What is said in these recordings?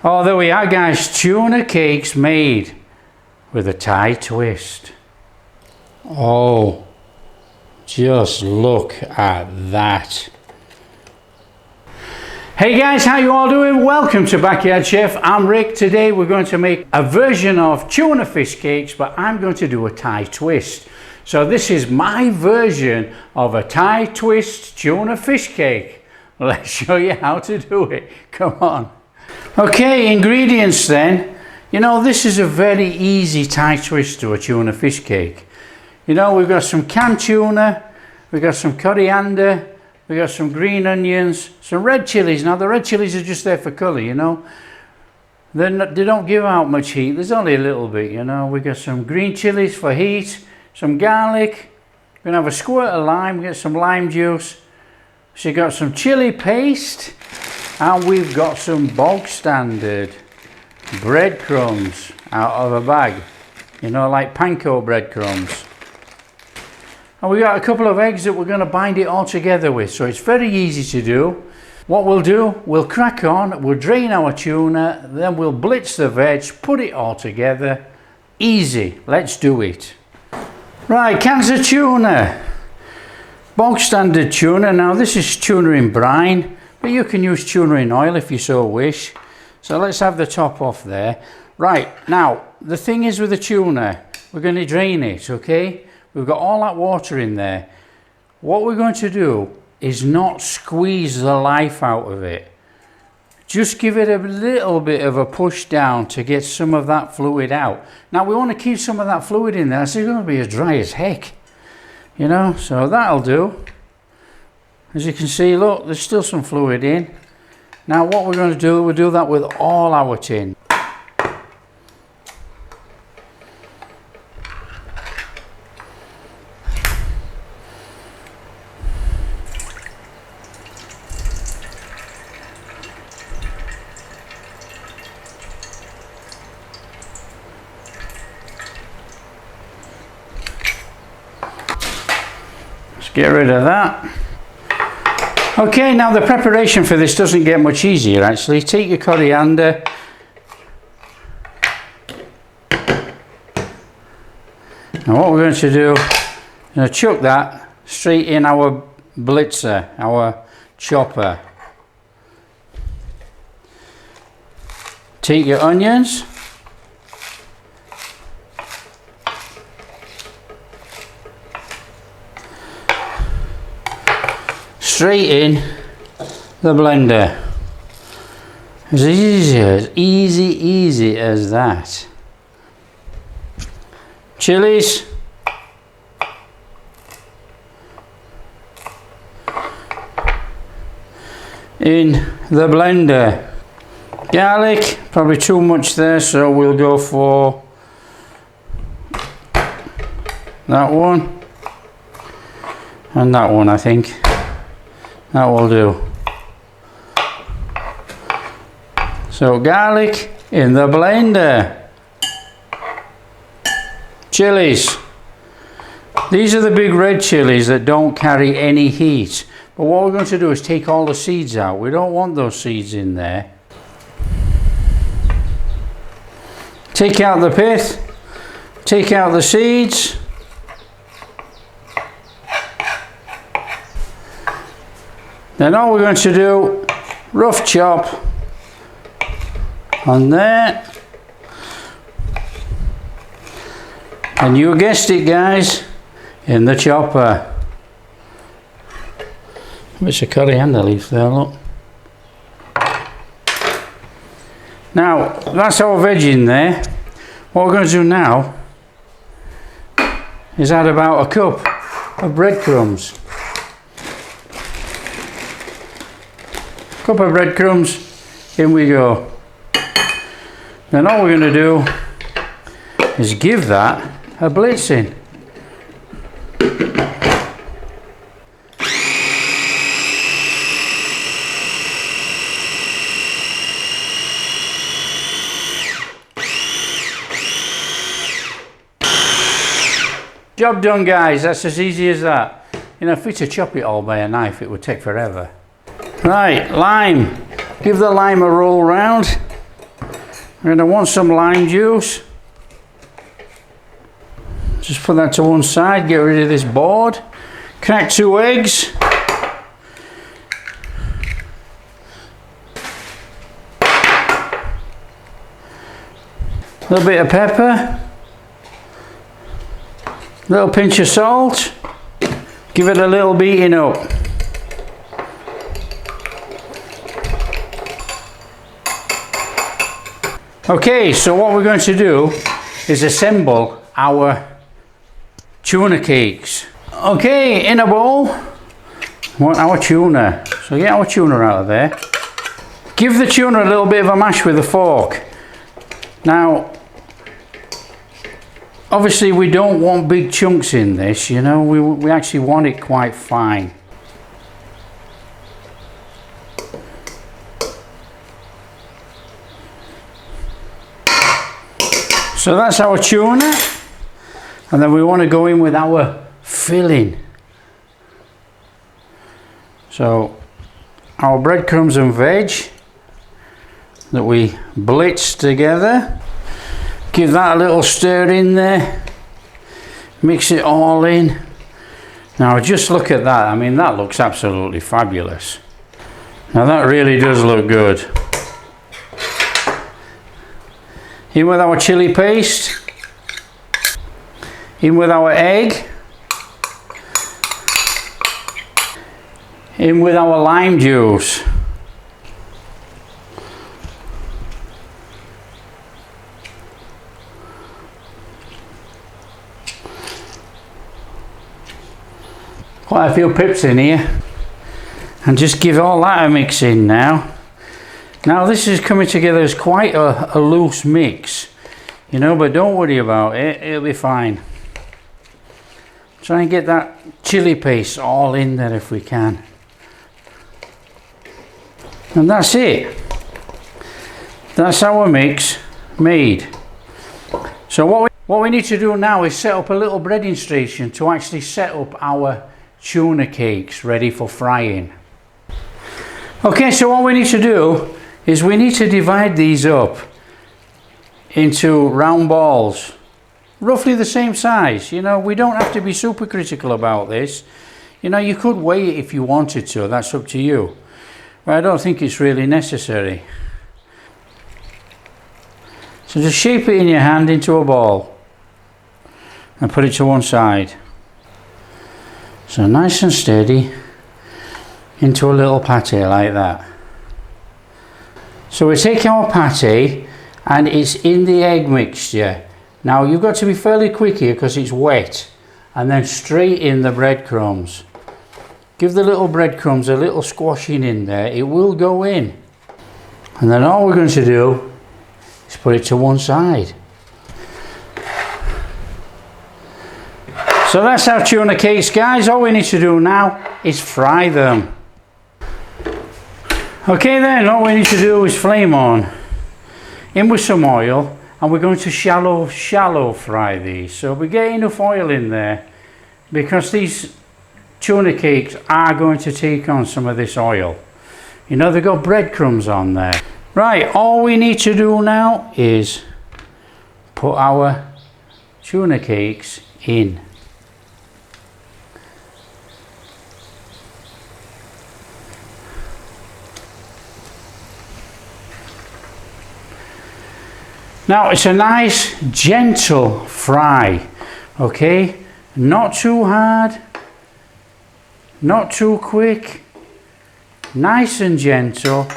Oh, there we are, guys. Tuna cakes made with a Thai twist. Oh, just look at that. Hey guys, how you all doing? Welcome to Backyard Chef. I'm Rick. Today we're going to make a version of tuna fish cakes, but I'm going to do a Thai twist. So this is my version of a Thai twist tuna fish cake. Let's show you how to do it. Come on. Okay, ingredients then. You know, this is a very easy Thai twist to a tuna fish cake. You know, we've got some canned tuna, we've got some coriander, we've got some green onions, some red chilies. Now the red chilies are just there for colour, you know. They don't give out much heat, there's only a little bit, you know. We've got some green chilies for heat, some garlic, we're going to have a squirt of lime, get some lime juice. So you've got some chili paste, and we've got some bog standard breadcrumbs out of a bag, you know, like panko breadcrumbs. And we got a couple of eggs that we're going to bind it all together with, so it's very easy to do. What we'll do, we'll crack on, we'll drain our tuna, then we'll blitz the veg, put it all together. Easy, let's do it. Right, cans of tuna. Bog standard tuna. Now this is tuna in brine, but you can use tuna in oil if you so wish. So let's have the top off there. Right, now the thing is with the tuna, we're going to drain it, okay? We've got all that water in there. What we're going to do is not squeeze the life out of it. Just give it a little bit of a push down to get some of that fluid out. Now we want to keep some of that fluid in there, so it's going to be as dry as heck. You know, so that'll do. As you can see, look, there's still some fluid in. Now what we're going to do, we'll do that with all our tin. Get rid of that. Okay, now the preparation for this doesn't get much easier actually. Take your coriander. Now what we're going to do, we're going to chuck that straight in our blitzer, our chopper. Take your onions. Straight in the blender. As easy as that. Chilies. In the blender. Garlic, probably too much there, so we'll go for that one. And that one, I think. That will do. So garlic in the blender. Chilies. These are the big red chilies that don't carry any heat. But what we're going to do is take all the seeds out. We don't want those seeds in there. Take out the pith. Take out the seeds. Then all we're going to do, rough chop on there. And you guessed it, guys, in the chopper. There's a coriander leaf there, look. Now, that's our veg in there. What we're going to do now is add about a cup of breadcrumbs. Cup of breadcrumbs, in we go. Then all we're going to do is give that a blitzing. Job done, guys. That's as easy as that. You know, if we were to chop it all by a knife, it would take forever. Right, lime. Give the lime a roll round. We're going to want some lime juice. Just put that to one side, get rid of this board. Crack 2 eggs. A little bit of pepper. A little pinch of salt. Give it a little beating up. Okay, so what we're going to do is assemble our tuna cakes. Okay, in a bowl, we want our tuna. So get our tuna out of there. Give the tuna a little bit of a mash with a fork. Now, obviously we don't want big chunks in this, you know, we actually want it quite fine. So that's our tuna, and then we want to go in with our filling. So our breadcrumbs and veg that we blitzed together, give that a little stir in there, mix it all in. Now just look at that, I mean that looks absolutely fabulous. Now that really does look good. In with our chili paste, in with our egg, in with our lime juice. Quite a few pips in here, and just give all that a mix in now. Now this is coming together as quite a loose mix, you know, but don't worry about it, it'll be fine. Try and get that chili paste all in there if we can. And that's it. That's our mix made. So what we need to do now is set up a little breading station to actually set up our tuna cakes ready for frying. Okay, so what we need to do is we need to divide these up into round balls, roughly the same size. You know, we don't have to be super critical about this. You know, you could weigh it if you wanted to, that's up to you. But I don't think it's really necessary. So just shape it in your hand into a ball and put it to one side. So nice and steady into a little pate like that. So we take our pate and it's in the egg mixture. Now you've got to be fairly quick here because it's wet, and then straight in the breadcrumbs. Give the little breadcrumbs a little squashing in there, it will go in. And then all we're going to do is put it to one side. So that's our tuna cakes, guys. All we need to do now is fry them. Okay then, all we need to do is flame on, in with some oil, and we're going to shallow fry these. So we get enough oil in there because these tuna cakes are going to take on some of this oil. You know, they've got breadcrumbs on there. Right, all we need to do now is put our tuna cakes in. Now it's a nice gentle fry, okay? Not too hard, not too quick, nice and gentle.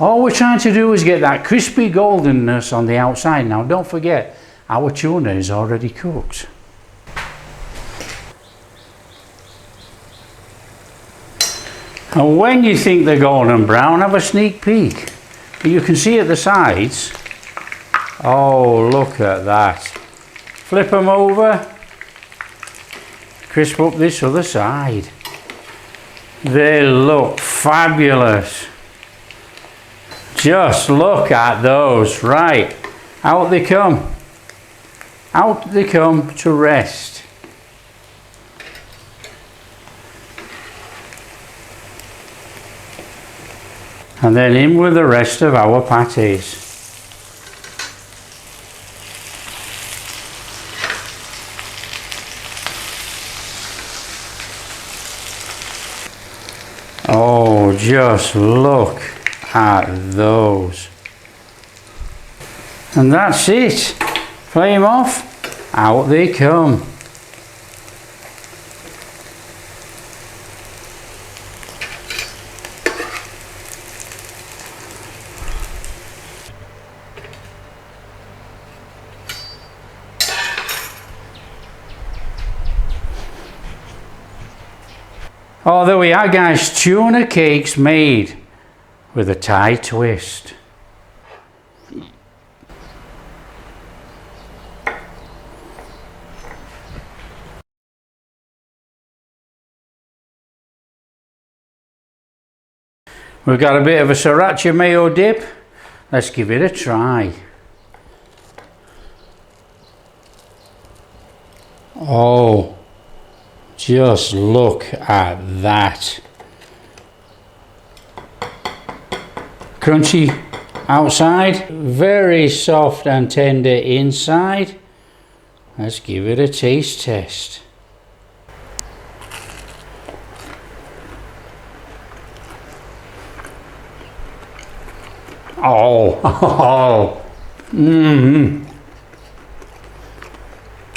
All we're trying to do is get that crispy goldenness on the outside. Now don't forget, our tuna is already cooked. And when you think they're golden brown, have a sneak peek. You can see at the sides. Oh, look at that. Flip them over. Crisp up this other side. They look fabulous. Just look at those. Right, out they come. Out they come to rest. And then in with the rest of our patties. Oh, just look at those. And that's it. Flame off, out they come. Oh, there we are, guys, tuna cakes made with a Thai twist. We've got a bit of a sriracha mayo dip. Let's give it a try. Oh, just look at that. Crunchy outside, very soft and tender inside. Let's give it a taste test. Oh, oh,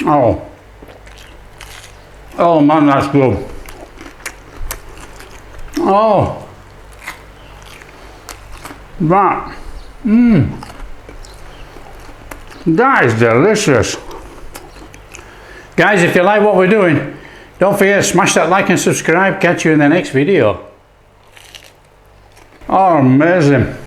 oh, oh man, that's good. Oh, that, that is delicious. Guys, if you like what we're doing, don't forget to smash that like and subscribe. Catch you in the next video. Oh, amazing.